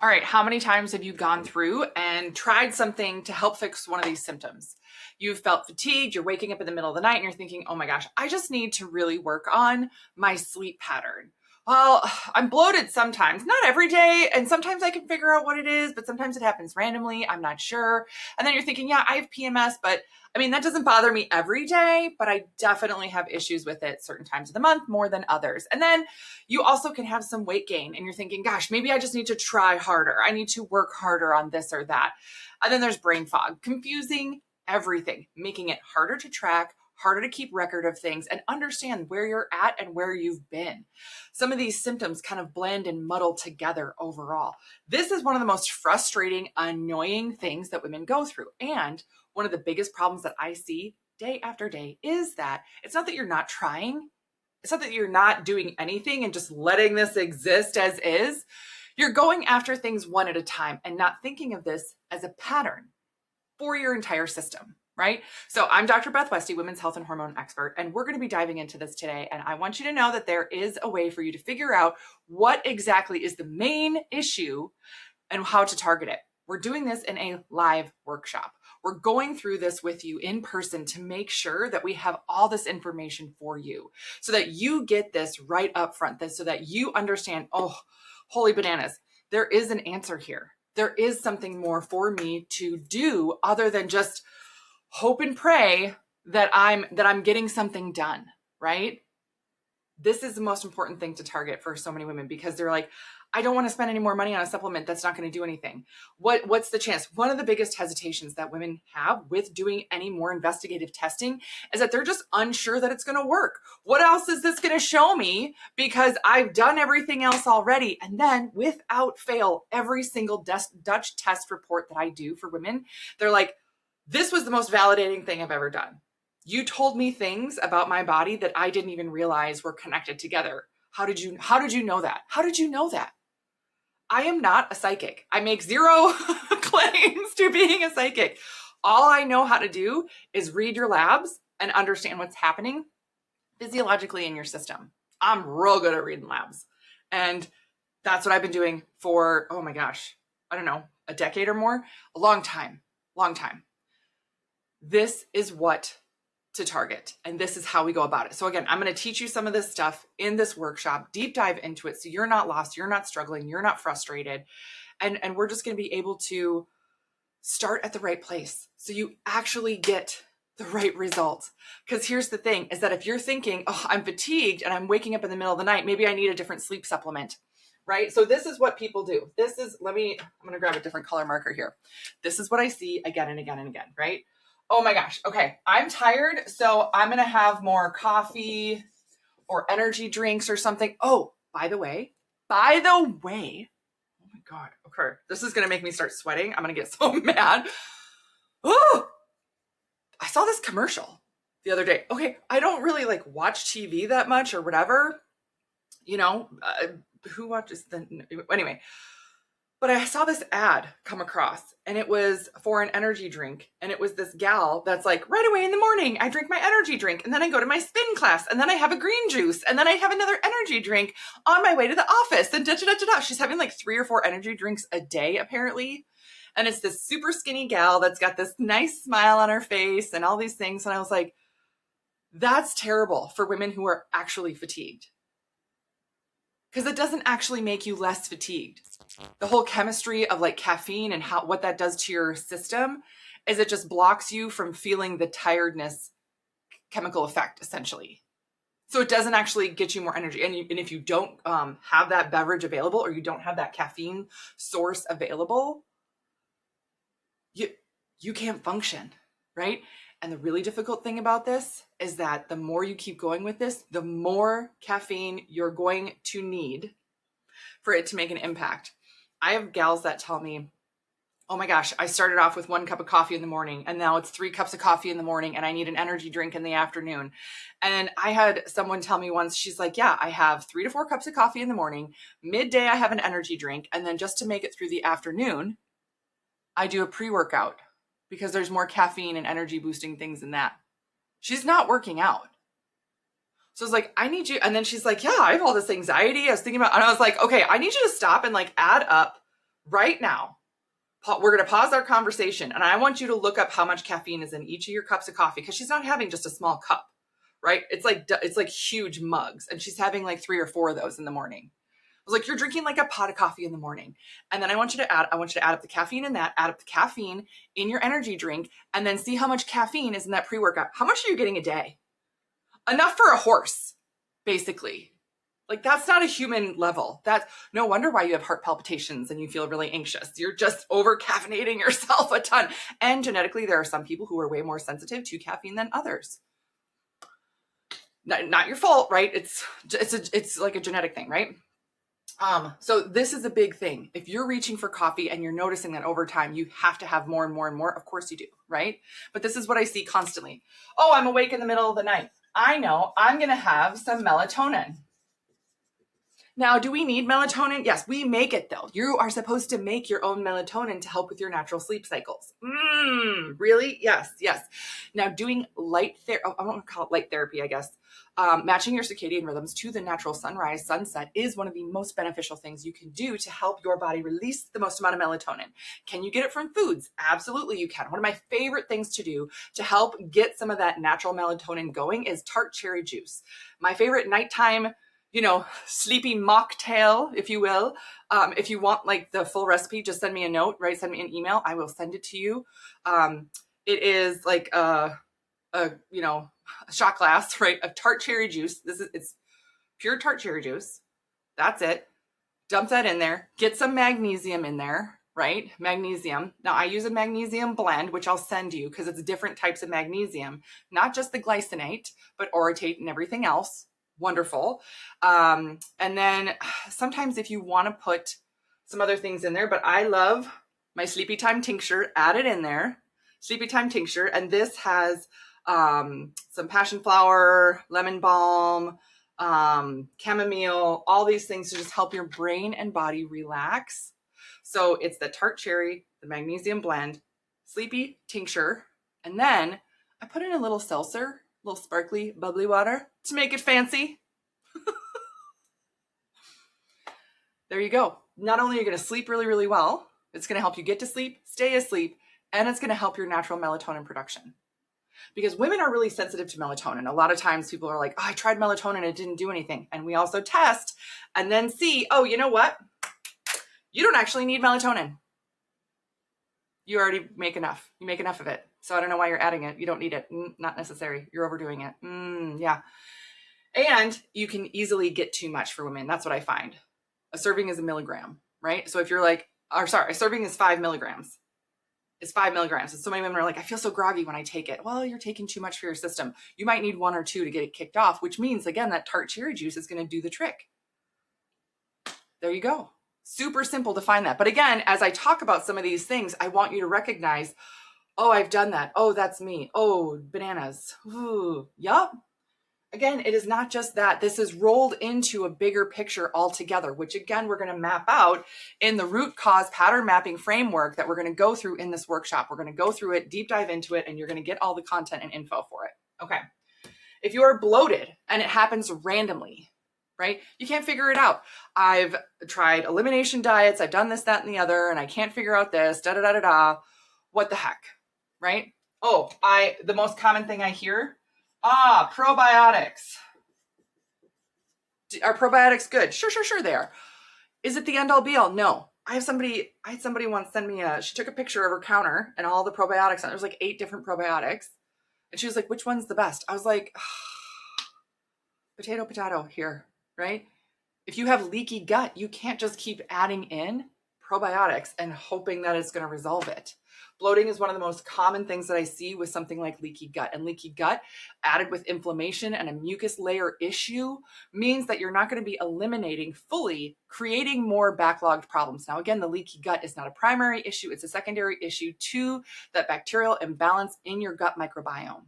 All right, how many times have you gone through and tried something to help fix one of these symptoms? You've felt fatigued, you're waking up in the middle of the night and you're thinking, oh my gosh, I just need to really work on my sleep pattern. Well, I'm bloated sometimes, not every day, and sometimes I can figure out what it is, but sometimes it happens randomly, I'm not sure. And then you're thinking, yeah, I have PMS, but I mean, that doesn't bother me every day, but I definitely have issues with it certain times of the month more than others. And then you also can have some weight gain and you're thinking, gosh, maybe I just need to try harder. I need to work harder on this or that. And then there's brain fog, confusing everything, making it harder to track, harder to keep record of things and understand where you're at and where you've been. Some of these symptoms kind of blend and muddle together overall. This is one of the most frustrating, annoying things that women go through. And one of the biggest problems that I see day after day is that it's not that you're not trying. It's not that you're not doing anything and just letting this exist as is. You're going after things one at a time and not thinking of this as a pattern for your entire system, right? So I'm Dr. Beth Westy, women's health and hormone expert, and we're going to be diving into this today. And I want you to know that there is a way for you to figure out what exactly is the main issue and how to target it. We're doing this in a live workshop. We're going through this with you in person to make sure that we have all this information for you so that you get this right up front, so that you understand, oh, holy bananas, there is an answer here. There is something more for me to do other than just hope and pray that I'm getting something done, right? This is the most important thing to target for so many women because they're like, I don't want to spend any more money on a supplement that's not going to do anything. What's the chance? One of the biggest hesitations that women have with doing any more investigative testing is that they're just unsure that it's going to work. What else is this going to show me? Because I've done everything else already. And then without fail, every single Dutch test report that I do for women, they're like, this was the most validating thing I've ever done. You told me things about my body that I didn't even realize were connected together. How did you know that? How did you know that? I am not a psychic. I make zero claims to being a psychic. All I know how to do is read your labs and understand what's happening physiologically in your system. I'm real good at reading labs. And that's what I've been doing for, oh my gosh, I don't know, a decade or more, a long time. This is what to target. And this is how we go about it. So again, I'm going to teach you some of this stuff in this workshop, deep dive into it. So you're not lost, you're not struggling, you're not frustrated. And we're just going to be able to start at the right place. So you actually get the right results. Because here's the thing is that if you're thinking, oh, I'm fatigued and I'm waking up in the middle of the night, maybe I need a different sleep supplement, right? So this is what people do. I'm going to grab a different color marker here. This is what I see again and again and again, right? Oh my gosh. Okay. I'm tired. So I'm going to have more coffee or energy drinks or something. Oh, by the way, oh my God. Okay. This is going to make me start sweating. I'm going to get so mad. Oh, I saw this commercial the other day. Okay. I don't really watch TV that much or whatever, who watches anyway. But I saw this ad come across and it was for an energy drink. And it was this gal that's like, right away in the morning, I drink my energy drink. And then I go to my spin class. And then I have a green juice. And then I have another energy drink on my way to the office. And da-da-da-da-da. She's having 3 or 4 energy drinks a day, apparently. And it's this super skinny gal that's got this nice smile on her face and all these things. And I was like, that's terrible for women who are actually fatigued. Because it doesn't actually make you less fatigued. The whole chemistry of caffeine and what that does to your system is it just blocks you from feeling the tiredness chemical effect, essentially. So it doesn't actually get you more energy. And if you don't have that beverage available or you don't have that caffeine source available, you can't function, right? And the really difficult thing about this is that the more you keep going with this, the more caffeine you're going to need for it to make an impact. I have gals that tell me, oh my gosh, I started off with 1 cup of coffee in the morning and now it's 3 cups of coffee in the morning and I need an energy drink in the afternoon. And I had someone tell me once, she's like, yeah, I have 3 to 4 cups of coffee in the morning. Midday, I have an energy drink. And then just to make it through the afternoon, I do a pre-workout because there's more caffeine and energy boosting things in that. She's not working out. So I was like, I need you. And then she's like, yeah, I have all this anxiety. I was thinking about, and I was like, okay, I need you to stop and add up right now, we're going to pause our conversation and I want you to look up how much caffeine is in each of your cups of coffee, because she's not having just a small cup, right? It's like huge mugs, and she's having like 3 or 4 of those in the morning. I was like, you're drinking like a pot of coffee in the morning. And then I want you to add up the caffeine in that, add up the caffeine in your energy drink, and then see how much caffeine is in that pre-workout. How much are you getting a day? Enough for a horse, basically. Like, that's not a human level. That's no wonder why you have heart palpitations and you feel really anxious. You're just over caffeinating yourself a ton. And genetically, there are some people who are way more sensitive to caffeine than others. Not your fault, right? It's like a genetic thing, right? So this is a big thing. If you're reaching for coffee and you're noticing that over time, you have to have more and more and more. Of course you do, right? But this is what I see constantly. Oh, I'm awake in the middle of the night. I know I'm going to have some melatonin. Now, do we need melatonin? Yes, we make it though. You are supposed to make your own melatonin to help with your natural sleep cycles. Really? Yes. Now, doing light therapy, I don't want to call it light therapy, I guess. Matching your circadian rhythms to the natural sunrise, sunset is one of the most beneficial things you can do to help your body release the most amount of melatonin. Can you get it from foods? Absolutely, you can. One of my favorite things to do to help get some of that natural melatonin going is tart cherry juice. My favorite nighttime, sleepy mocktail, if you will. If you want like the full recipe, just send me a note, right? Send me an email. I will send it to you. It is like a shot glass, right, of tart cherry juice. It's pure tart cherry juice. That's it. Dump that in there. Get some magnesium in there, right? Magnesium. Now I use a magnesium blend, which I'll send you because it's different types of magnesium, not just the glycinate, but orotate and everything else. Wonderful. And then sometimes if you want to put some other things in there, but I love my Sleepy Time tincture, add it in there. Sleepy Time tincture. And this has some passion flower, lemon balm, chamomile, all these things to just help your brain and body relax. So it's the tart cherry, the magnesium blend, sleepy tincture, and then I put in a little seltzer, a little sparkly, bubbly water to make it fancy. There you go. Not only are you going to sleep really, really well, it's going to help you get to sleep, stay asleep, and it's going to help your natural melatonin production. Because women are really sensitive to melatonin. A lot of times people are like, oh, I tried melatonin, it didn't do anything. And we also test and then see, oh, you know what? You don't actually need melatonin. You already make enough. You make enough of it. So I don't know why you're adding it. You don't need it. Not necessary. You're overdoing it. Yeah. And you can easily get too much for women. That's what I find. A serving is a milligram, right? So if you're like, a serving is 5 milligrams. It's 5 milligrams. And so many women are like, I feel so groggy when I take it. Well, you're taking too much for your system. You might need 1 or 2 to get it kicked off, which means, again, that tart cherry juice is going to do the trick. There you go. Super simple to find that. But again, as I talk about some of these things, I want you to recognize, oh, I've done that. Oh, that's me. Oh, bananas. Ooh, yup. Again, it is not just that. This is rolled into a bigger picture altogether, which again, we're going to map out in the root cause pattern mapping framework that we're going to go through in this workshop. We're going to go through it, deep dive into it, and you're going to get all the content and info for it. Okay. If you are bloated and it happens randomly, right? You can't figure it out. I've tried elimination diets. I've done this, that, and the other, and I can't figure out this, What the heck, right? Oh, the most common thing I hear, probiotics. Are probiotics good? Sure they are. Is it the end all be all? No. I had somebody once send me she took a picture of her counter and all the probiotics, and there was like 8 different probiotics. And she was like, which one's the best? I was like, potato here, right? If you have leaky gut, you can't just keep adding in probiotics and hoping that it's going to resolve it. Bloating is one of the most common things that I see with something like leaky gut. And leaky gut added with inflammation and a mucus layer issue means that you're not going to be eliminating fully, creating more backlogged problems. Now, again, the leaky gut is not a primary issue. It's a secondary issue to that bacterial imbalance in your gut microbiome.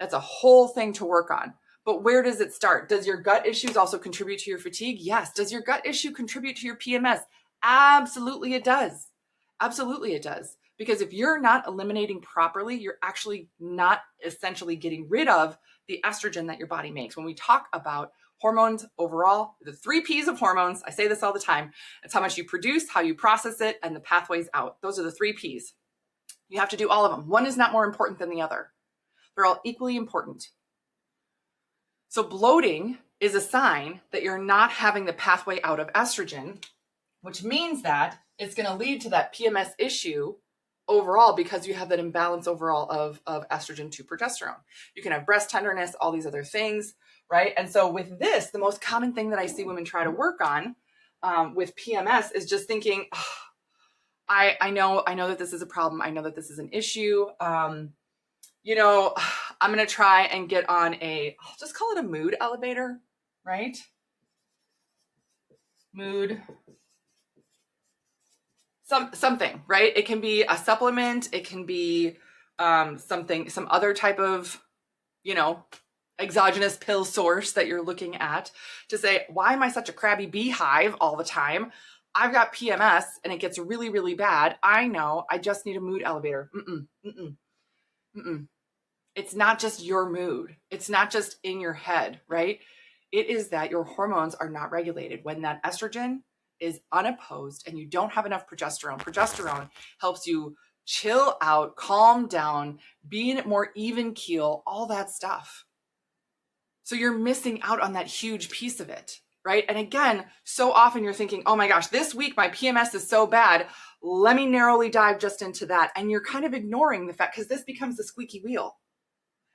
That's a whole thing to work on. But where does it start? Does your gut issues also contribute to your fatigue? Yes. Does your gut issue contribute to your PMS? Absolutely it does. Absolutely it does. Because if you're not eliminating properly, you're actually not essentially getting rid of the estrogen that your body makes. When we talk about Hormones overall, the 3 P's of hormones. I say this all the time. It's how much you produce, how you process it, and the pathways out. Those are the 3 P's. You have to do all of them. One is not more important than the other. They're all equally important. So bloating is a sign that you're not having the pathway out of estrogen, which means that it's going to lead to that PMS issue overall because you have that imbalance overall of estrogen to progesterone. You can have breast tenderness, all these other things, right? And so with this, the most common thing that I see women try to work on with PMS is just thinking, oh, I know that this is a problem. I know that this is an issue. You know, I'm going to try and get on I'll just call it a mood elevator, right? Mood something, right? It can be a supplement. It can be some other type of, you know, exogenous pill source that you're looking at to say, why am I such a crabby beehive all the time? I've got PMS and it gets really, really bad. I know, I just need a mood elevator. It's not just your mood. It's not just in your head, right? It is that your hormones are not regulated. When that estrogen is unopposed and you don't have enough progesterone. Progesterone helps you chill out, calm down, be in a more even keel, all that stuff. So you're missing out on that huge piece of it, right? And again, so often you're thinking, oh my gosh, this week my PMS is so bad. Let me narrowly dive just into that. And you're kind of ignoring the fact, because this becomes the squeaky wheel.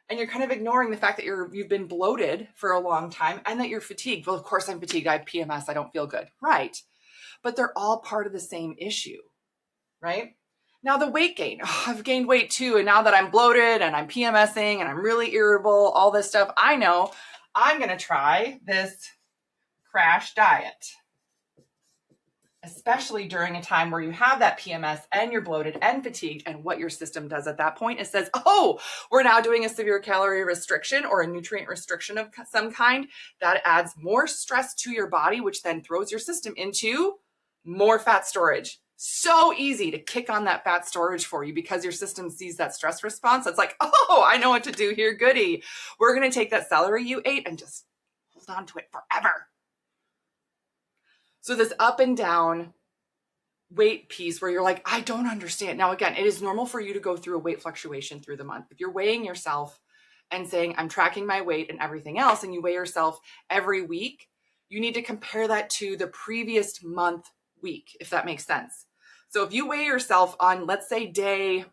And you're kind of ignoring the fact that you've been bloated for a long time and that you're fatigued. Well, of course I'm fatigued. I have PMS. I don't feel good. Right. But they're all part of the same issue, right? Now the weight gain, I've gained weight too. And now that I'm bloated and I'm PMSing and I'm really irritable, all this stuff, I know I'm going to try this crash diet, especially during a time where you have that PMS and you're bloated and fatigued. And what your system does at that point is says, oh, we're now doing a severe calorie restriction or a nutrient restriction of some kind that adds more stress to your body, which then throws your system into more fat storage. So easy to kick on that fat storage for you because your system sees that stress response. It's like, oh, I know what to do here. Goody. We're going to take that celery you ate and just hold on to it forever. So this up and down weight piece where you're like, I don't understand. Now, again, it is normal for you to go through a weight fluctuation through the month. If you're weighing yourself and saying, I'm tracking my weight and everything else, and you weigh yourself every week, you need to compare that to the previous month week, if that makes sense. So if you weigh yourself on, let's say, day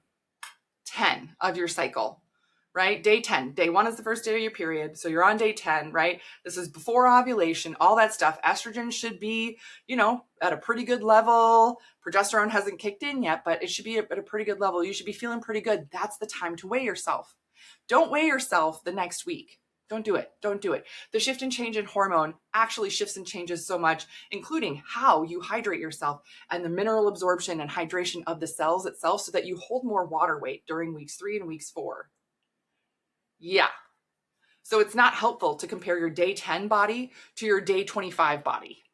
10 of your cycle, right? Day 10, day 1 is the first day of your period. So you're on day 10, right? This is before ovulation, all that stuff. Estrogen should be, you know, at a pretty good level. Progesterone hasn't kicked in yet, but it should be at a pretty good level. You should be feeling pretty good. That's the time to weigh yourself. Don't weigh yourself the next week. Don't do it. Don't do it. The shift and change in hormone actually shifts and changes so much, including how you hydrate yourself and the mineral absorption and hydration of the cells itself so that you hold more water weight during weeks 3 and weeks 4. Yeah. So it's not helpful to compare your day 10 body to your day 25 body.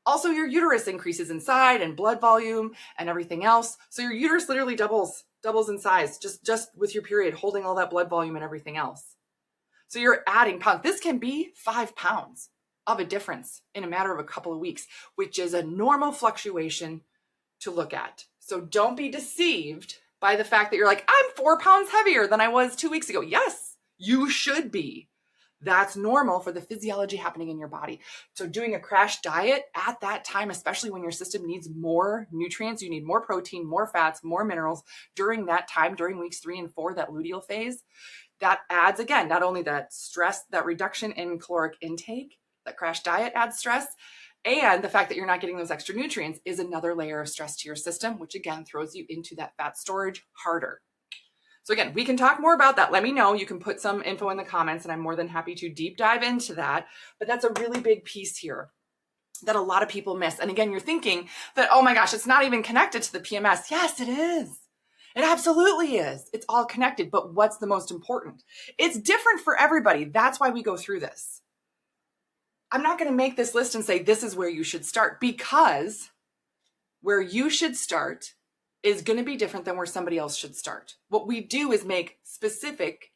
Also, your uterus increases in size and blood volume and everything else. So your uterus literally doubles in size just with your period, holding all that blood volume and everything else. So you're adding pounds. This can be 5 pounds of a difference in a matter of a couple of weeks, which is a normal fluctuation to look at. So don't be deceived by the fact that you're like, I'm 4 pounds heavier than I was 2 weeks ago. Yes, you should be. That's normal for the physiology happening in your body. So doing a crash diet at that time, especially when your system needs more nutrients, you need more protein, more fats, more minerals during that time, during weeks 3 and 4, that luteal phase, that adds, again, not only that stress, that reduction in caloric intake, that crash diet adds stress, and the fact that you're not getting those extra nutrients is another layer of stress to your system, which again throws you into that fat storage harder. So again, we can talk more about that. Let me know. You can put some info in the comments and I'm more than happy to deep dive into that. But that's a really big piece here that a lot of people miss. And again, you're thinking that, oh my gosh, it's not even connected to the PMS. Yes, it is. It absolutely is. It's all connected. But what's the most important? It's different for everybody. That's why we go through this. I'm not going to make this list and say this is where you should start, because where you should start is going to be different than where somebody else should start. What we do is make specific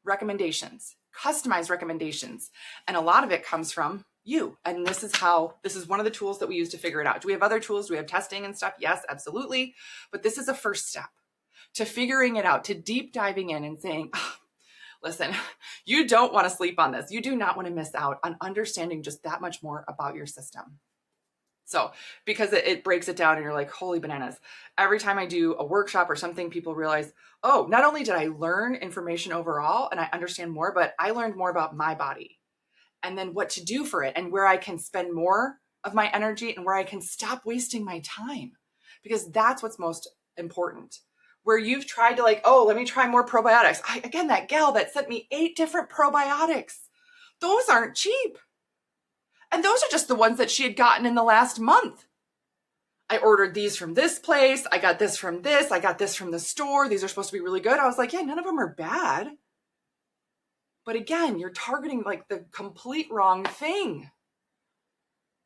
recommendations, customized recommendations. And a lot of it comes from you. And this is one of the tools that we use to figure it out. Do we have other tools? Do we have testing and stuff? Yes, absolutely. But this is a first step to figuring it out, to deep diving in and saying, oh, listen, you don't want to sleep on this. You do not want to miss out on understanding just that much more about your system. So because it breaks it down and you're like, holy bananas. Every time I do a workshop or something, people realize, oh, not only did I learn information overall and I understand more, but I learned more about my body and then what to do for it and where I can spend more of my energy and where I can stop wasting my time, because that's what's most important. Where you've tried to like, oh, let me try more probiotics. Again, that gal that sent me 8 different probiotics, those aren't cheap. And those are just the ones that she had gotten in the last month. I ordered these from this place. I got this from this. I got this from the store. These are supposed to be really good. I was like, yeah, none of them are bad. But again, you're targeting like the complete wrong thing,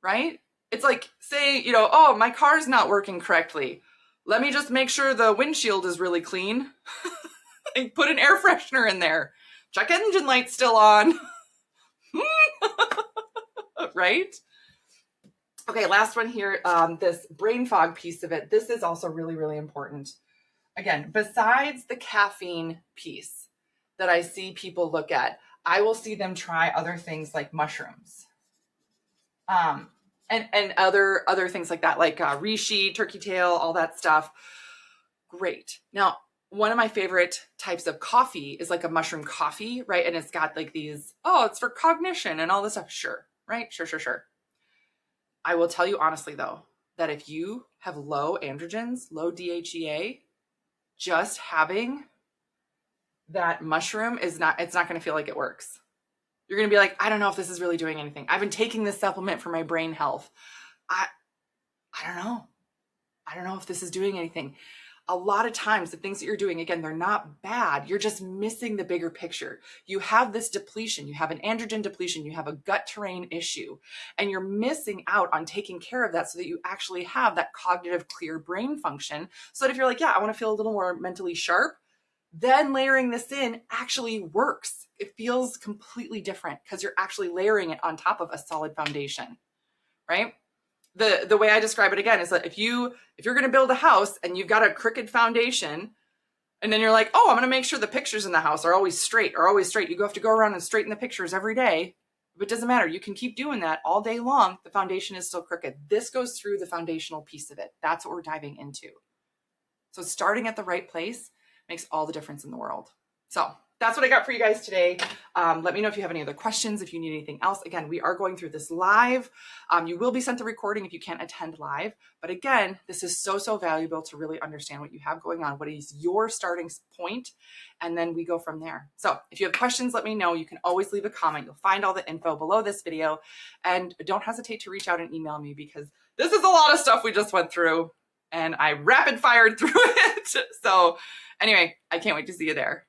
right? It's like saying, oh, my car's not working correctly. Let me just make sure the windshield is really clean. And put an air freshener in there. Check engine light's still on. Right? Okay, last one here, this brain fog piece of it. This is also really, really important. Again, besides the caffeine piece that I see people look at, I will see them try other things like mushrooms. And other things like that, like reishi, turkey tail, all that stuff. Great. Now, one of my favorite types of coffee is like a mushroom coffee, right? And it's got like these, oh, it's for cognition and all this stuff. Sure, right? Sure. I will tell you honestly, though, that if you have low androgens, low DHEA, just having that mushroom it's not going to feel like it works. You're going to be like, I don't know if this is really doing anything. I've been taking this supplement for my brain health. I don't know. I don't know if this is doing anything. A lot of times the things that you're doing, again, they're not bad. You're just missing the bigger picture. You have this depletion. You have an androgen depletion. You have a gut terrain issue, and you're missing out on taking care of that so that you actually have that cognitive clear brain function. So that if you're like, yeah, I want to feel a little more mentally sharp, then layering this in actually works. It feels completely different because you're actually layering it on top of a solid foundation, right? The way I describe it again is that if you're going to build a house and you've got a crooked foundation, and then you're like, oh, I'm going to make sure the pictures in the house are always straight. You have to go around and straighten the pictures every day. But it doesn't matter. You can keep doing that all day long. The foundation is still crooked. This goes through the foundational piece of it. That's what we're diving into. So starting at the right place makes all the difference in the world. So that's what I got for you guys today. Let me know if you have any other questions, if you need anything else. Again, we are going through this live. You will be sent the recording if you can't attend live. But again, this is so valuable to really understand what you have going on. What is your starting point? And then we go from there. So if you have questions, let me know. You can always leave a comment. You'll find all the info below this video. And don't hesitate to reach out and email me, because this is a lot of stuff we just went through and I rapid fired through it. So anyway, I can't wait to see you there.